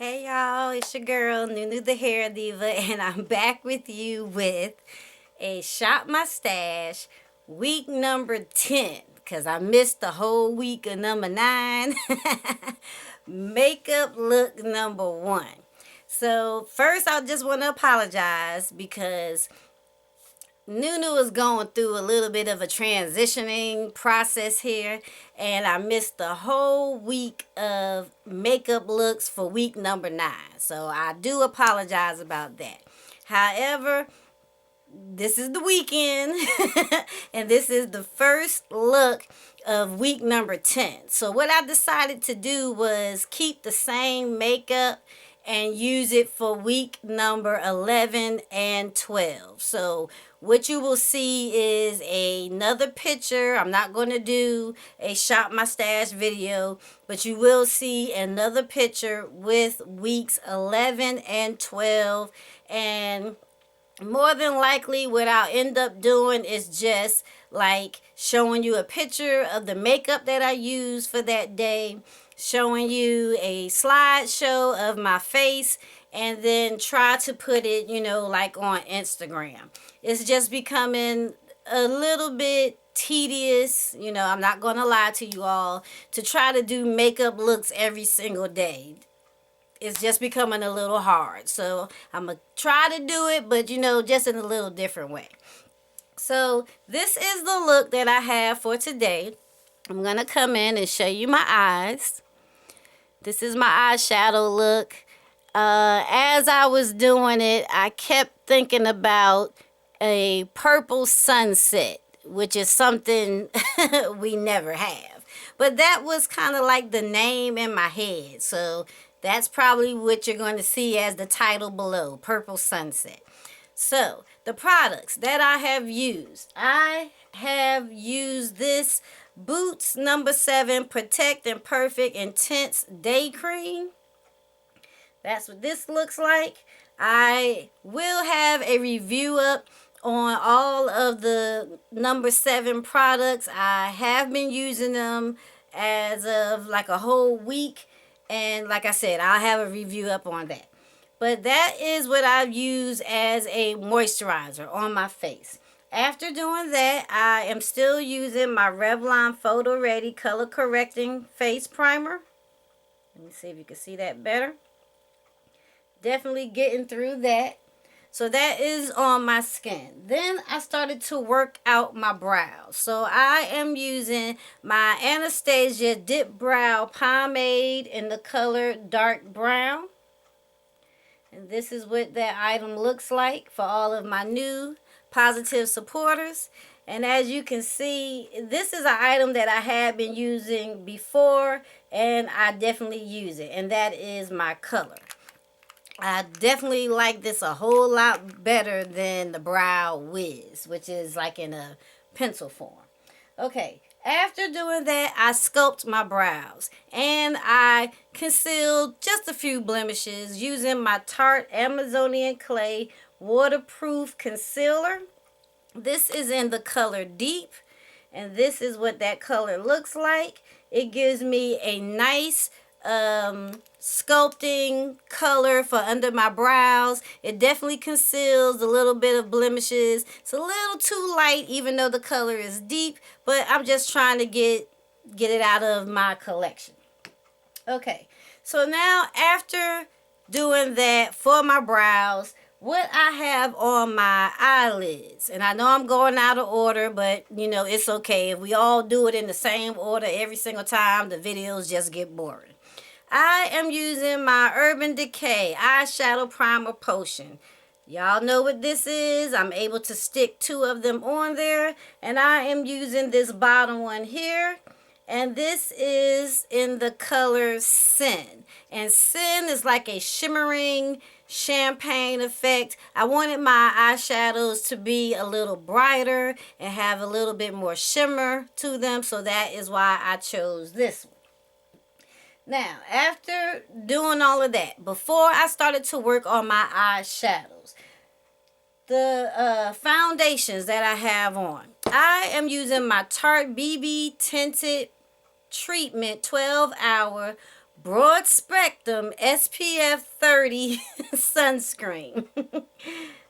Hey y'all, it's your girl NueNew the Hair Diva, and I'm back with you with a Shop My Stash week number 10 because I missed the whole week of number 9. Makeup look number 1. So, first, I just want to apologize because NueNew is going through a little bit of a transitioning process here, and I missed the whole week of makeup looks for week number 9. So I do apologize about that. However, this is the weekend, and this is the first look of week number 10. So what I decided to do was keep the same makeup and use it for week number 11 and 12. So what you will see is another picture. I'm not going to do a Shop My Stash video, but you will see another picture with weeks 11 and 12. And more than likely what I'll end up doing is just like showing you a picture of the makeup that I use for that day, showing you a slideshow of my face, and then try to put it, like on Instagram. It's just becoming a little bit tedious, I'm not going to lie to you all, to try to do makeup looks every single day. It's just becoming a little hard. So I'm going to try to do it, but just in a little different way. So this is the look that I have for today. I'm going to come in and show you my eyes. This is my eyeshadow look. As I was doing it, I kept thinking about a purple sunset, which is something we never have. But that was kind of like the name in my head. So that's probably what you're going to see as the title below, Purple Sunset. So, the products that I have used. I have used this Boots number 7 Protect and Perfect Intense Day Cream. That's what this looks like. I will have a review up on all of the number 7 products. I have been using them as of like a whole week. And like I said, I'll have a review up on that. But that is what I've used as a moisturizer on my face. After doing that, I am still using my Revlon Photo Ready Color Correcting Face Primer. Let me see if you can see that better. Definitely getting through that. So that is on my skin. Then I started to work out my brows. So I am using my Anastasia Dip Brow Pomade in the color Dark Brown. And this is what that item looks like for all of my new positive supporters. And as you can see, this is an item that I had been using before, and I definitely use it. And that is my color. I definitely like this a whole lot better than the Brow Wiz, which is like in a pencil form. Okay, after doing that, I sculpt my brows and I concealed just a few blemishes using my Tarte Amazonian Clay Waterproof Concealer. This is in the color Deep, and this is what that color looks like. It gives me a nice sculpting color for under my brows. It definitely conceals a little bit of blemishes. It's a little too light even though the color is deep, but I'm just trying to get it out of my collection. Okay, so now after doing that for my brows, what I have on my eyelids, and I know I'm going out of order, but it's okay. If we all do it in the same order every single time, the videos just get boring. I am using my Urban Decay Eyeshadow Primer Potion. Y'all know what this is. I'm able to stick 2 of them on there. And I am using this bottom one here. And this is in the color Sin. And Sin is like a shimmering champagne effect. I wanted my eyeshadows to be a little brighter and have a little bit more shimmer to them. So that is why I chose this one. Now, after doing all of that, before I started to work on my eyeshadows, the foundations that I have on, I am using my Tarte BB Tinted Treatment 12-Hour Broad Spectrum SPF 30 sunscreen.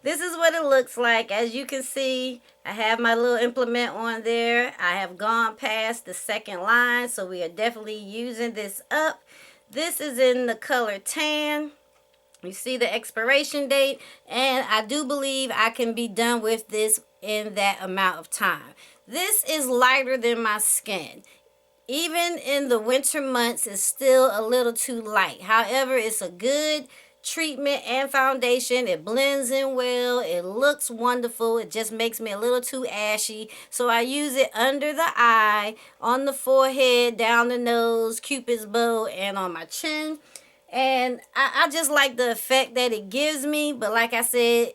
This is what it looks like. As you can see, I have my little implement on there. I have gone past the second line, so we are definitely using this up. This is in the color tan. You see the expiration date, and I do believe I can be done with this in that amount of time. This is lighter than my skin. Even in the winter months, it's still a little too light. However, it's a good treatment and foundation. It blends in well. It looks wonderful. It just makes me a little too ashy. So I use it under the eye, on the forehead, down the nose, Cupid's bow, and on my chin. And I just like the effect that it gives me. But like I said,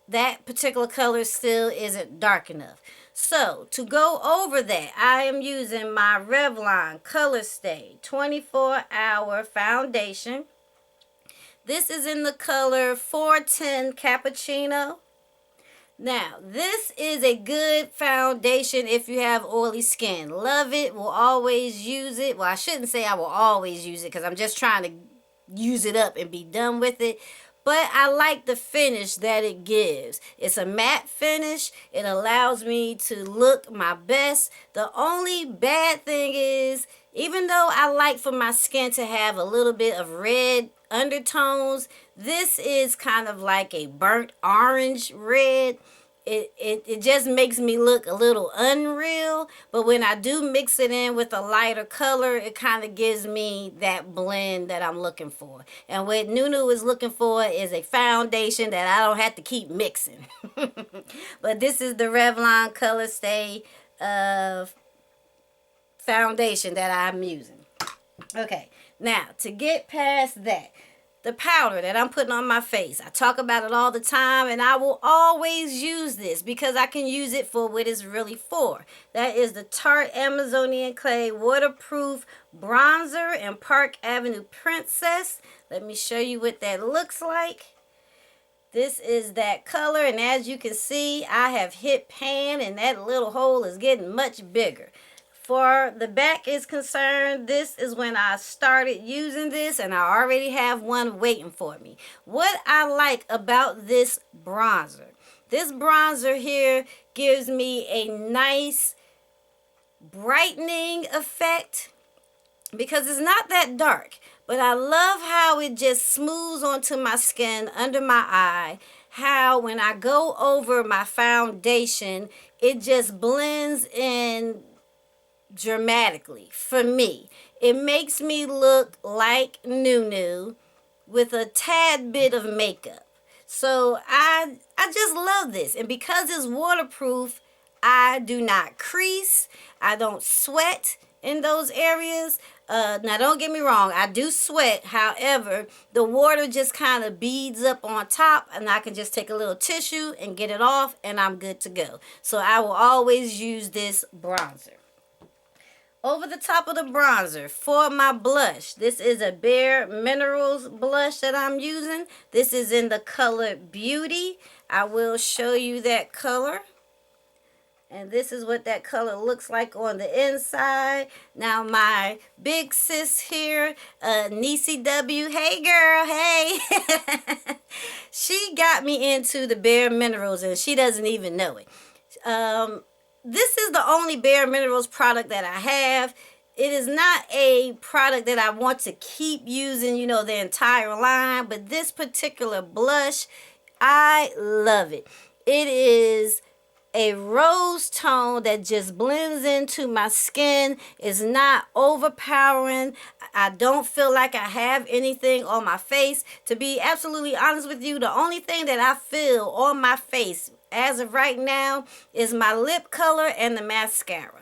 that particular color still isn't dark enough. So, to go over that, I am using my Revlon Colorstay 24-hour foundation. This is in the color 410 Cappuccino. Now, this is a good foundation if you have oily skin. Love it, will always use it. Well, I shouldn't say I will always use it because I'm just trying to use it up and be done with it. But I like the finish that it gives. It's a matte finish. It allows me to look my best. The only bad thing is, even though I like for my skin to have a little bit of red undertones, this is kind of like a burnt orange red. It just makes me look a little unreal, but when I do mix it in with a lighter color, it kind of gives me that blend that I'm looking for. And what NueNew is looking for is a foundation that I don't have to keep mixing. But this is the Revlon Colorstay foundation that I'm using. Okay, now to get past that, the powder that I'm putting on my face. I talk about it all the time, and I will always use this because I can use it for what it's really for. That is the Tarte Amazonian Clay Waterproof Bronzer in Park Avenue Princess. Let me show you what that looks like. This is that color, and as you can see, I have hit pan, and that little hole is getting much bigger. For the back is concerned, this is when I started using this, and I already have one waiting for me. What I like about this bronzer here gives me a nice brightening effect because it's not that dark, but I love how it just smooths onto my skin under my eye. How when I go over my foundation, it just blends in dramatically for me. It makes me look like NueNew with a tad bit of makeup. So I just love this, and because it's waterproof, I do not crease, I don't sweat in those areas. Now don't get me wrong, I do sweat. However, the water just kind of beads up on top, and I can just take a little tissue and get it off, and I'm good to go. So I will always use this bronzer. Over the top of the bronzer, for my blush, this is a Bare Minerals blush that I'm using. This is in the color Beauty. I will show you that color. And this is what that color looks like on the inside. Now my big sis here, Niecy W. Hey girl, hey. She got me into the Bare Minerals, and she doesn't even know it. This is the only Bare Minerals product that I have. It is not a product that I want to keep using, you know, the entire line. But this particular blush, I love it. It is a rose tone that just blends into my skin. It's not overpowering. I don't feel like I have anything on my face. To be absolutely honest with you, the only thing that I feel on my face as of right now is my lip color and the mascara.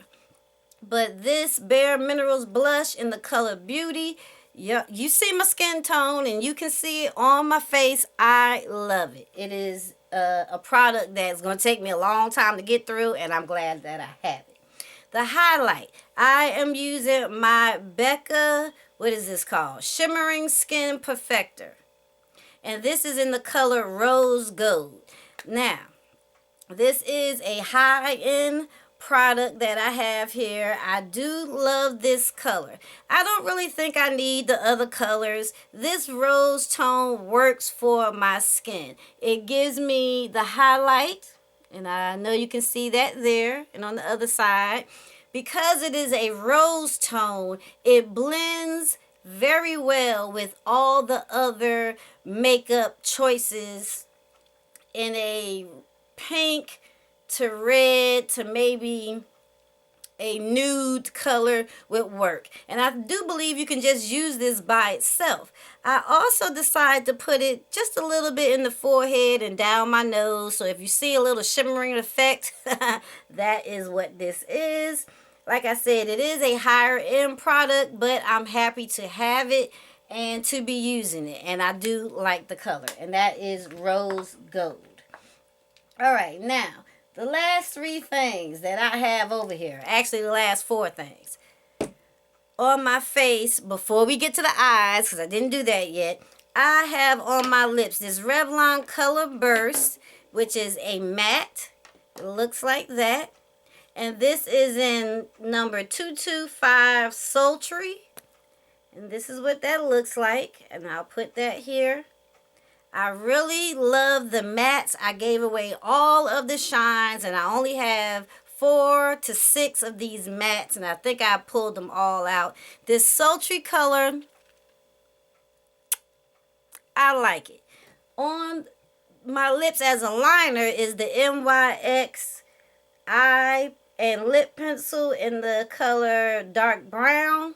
But this Bare Minerals blush in the color Beauty, yeah, you see my skin tone and you can see it on my face. I love it. It is a product that's going to take me a long time to get through, and I'm glad that I have it. The highlight, I am using my Becca, what is this called? Shimmering Skin Perfector. And this is in the color Rose Gold. Now, this is a high-end product that I have here. I do love this color. I don't really think I need the other colors. This rose tone works for my skin. It gives me the highlight, and I know you can see that there and on the other side. Because it is a rose tone, it blends very well with all the other makeup choices in a pink to red to maybe a nude color would work. And I do believe you can just use this by itself. I also decided to put it just a little bit in the forehead and down my nose. So if you see a little shimmering effect, that is what this is. Like I said, it is a higher end product, but I'm happy to have it and to be using it. And I do like the color, and that is rose gold. All right, now, the last 3 things that I have over here, actually the last 4 things, on my face, before we get to the eyes, because I didn't do that yet, I have on my lips this Revlon Color Burst, which is a matte. It looks like that. And this is in number 225 Sultry. And this is what that looks like. And I'll put that here. I really love the mattes. I gave away all of the shines, and I only have 4 to 6 of these mattes, and I think I pulled them all out. This sultry color, I like it. On my lips as a liner is the NYX eye and lip pencil in the color dark brown.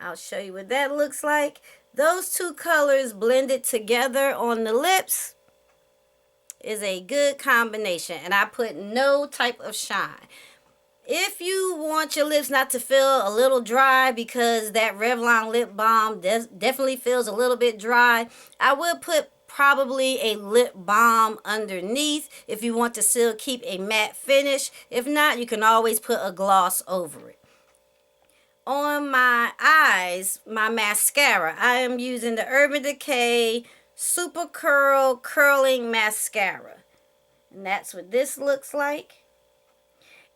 I'll show you what that looks like. Those 2 colors blended together on the lips is a good combination, and I put no type of shine. If you want your lips not to feel a little dry, because that Revlon lip balm definitely feels a little bit dry, I would put probably a lip balm underneath if you want to still keep a matte finish. If not, you can always put a gloss over it. On my eyes, my mascara, I am using the Urban Decay Super Curl Curling Mascara. And that's what this looks like.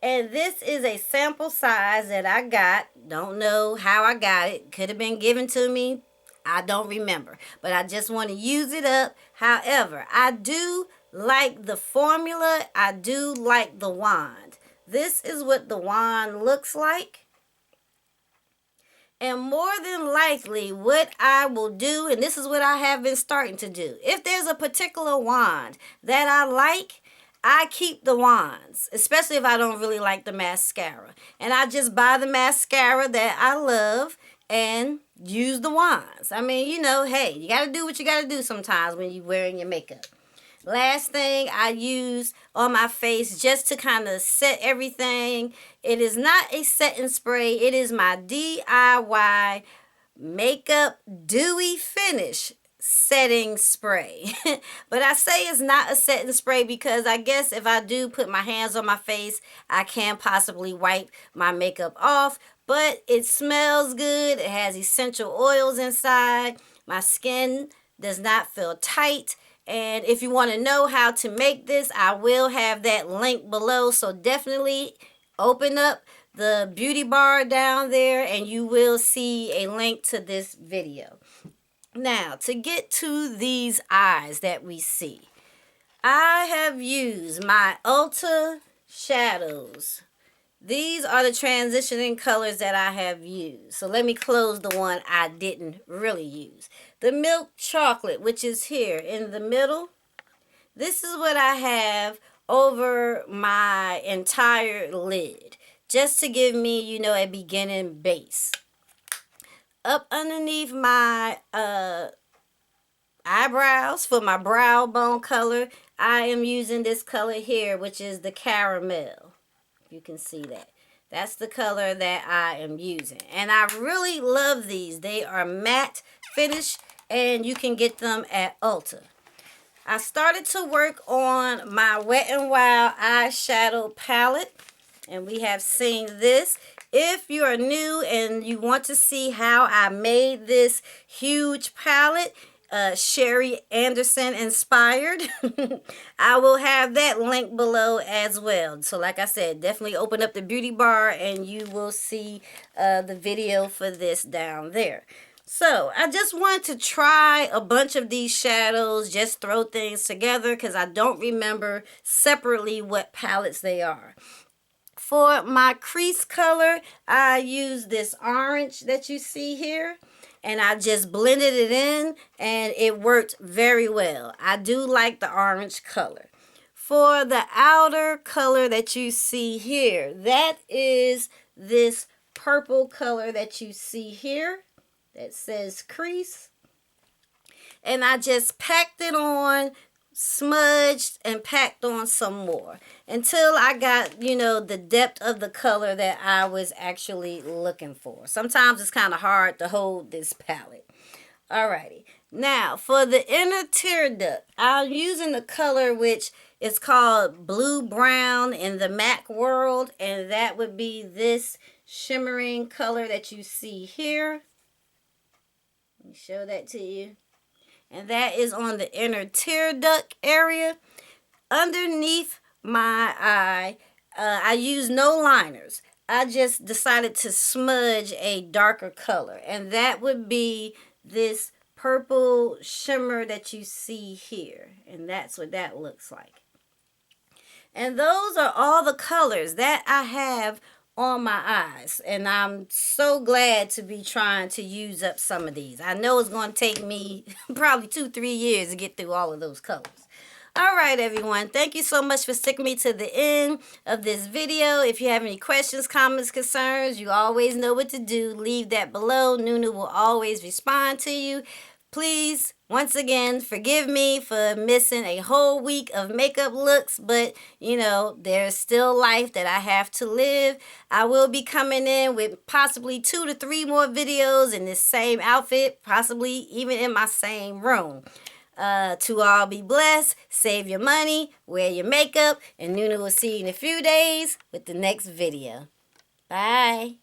And this is a sample size that I got. Don't know how I got it. Could have been given to me. I don't remember. But I just want to use it up. However, I do like the formula. I do like the wand. This is what the wand looks like. And more than likely, what I will do, and this is what I have been starting to do, if there's a particular wand that I like, I keep the wands, especially if I don't really like the mascara. And I just buy the mascara that I love and use the wands. I mean, you know, hey, you got to do what you got to do sometimes when you're wearing your makeup. Last thing I use on my face just to kind of set everything. It is not a setting spray. It is my DIY Makeup Dewy Finish setting spray. But I say it's not a setting spray because I guess if I do put my hands on my face, I can possibly wipe my makeup off. But it smells good. It has essential oils inside. My skin does not feel tight. And if you want to know how to make this, I will have that link below. So definitely open up the beauty bar down there and you will see a link to this video. Now, to get to these eyes that we see, I have used my Ulta shadows. These are the transitioning colors that I have used. So let me close the one I didn't really use. The milk chocolate, which is here in the middle. This is what I have over my entire lid, just to give me, you know, a beginning base. Up underneath my eyebrows for my brow bone color, I am using this color here, which is the caramel. You can see that. That's the color that I am using. And I really love these. They are matte finish and you can get them at Ulta. I started to work on my Wet n Wild eyeshadow palette. And we have seen this. If you are new and you want to see how I made this huge palette, Sherry Anderson inspired. I will have that link below as well. So like I said, definitely open up the beauty bar and you will see the video for this down there. So I just wanted to try a bunch of these shadows, just throw things together because I don't remember separately what palettes they are. For my crease color, I use this orange that you see here. And I just blended it in and it worked very well. I do like the orange color. For the outer color that you see here, that is this purple color that you see here that says crease. And I just packed it on, smudged and packed on some more until I got, you know, the depth of the color that I was actually looking for. Sometimes it's kind of hard to hold this palette. Alrighty. Now, for the inner tear duct, I'm using the color which is called Blue Brown in the MAC world, and that would be this shimmering color that you see here. Let me show that to you. And that is on the inner tear duct area. Underneath my eye, I use no liners. I just decided to smudge a darker color. And that would be this purple shimmer that you see here. And that's what that looks like. And those are all the colors that I have on my eyes, and I'm so glad to be trying to use up some of these. I know it's going to take me probably 2-3 years to get through all of those colors. All right, everyone. Thank you so much for sticking me to the end of this video. If you have any questions, comments, concerns, you always know what to do. Leave that below. NueNew will always respond to you. Please, once again, forgive me for missing a whole week of makeup looks, but, you know, there's still life that I have to live. I will be coming in with possibly 2 to 3 more videos in this same outfit, possibly even in my same room. To all be blessed, save your money, wear your makeup, and NueNew will see you in a few days with the next video. Bye.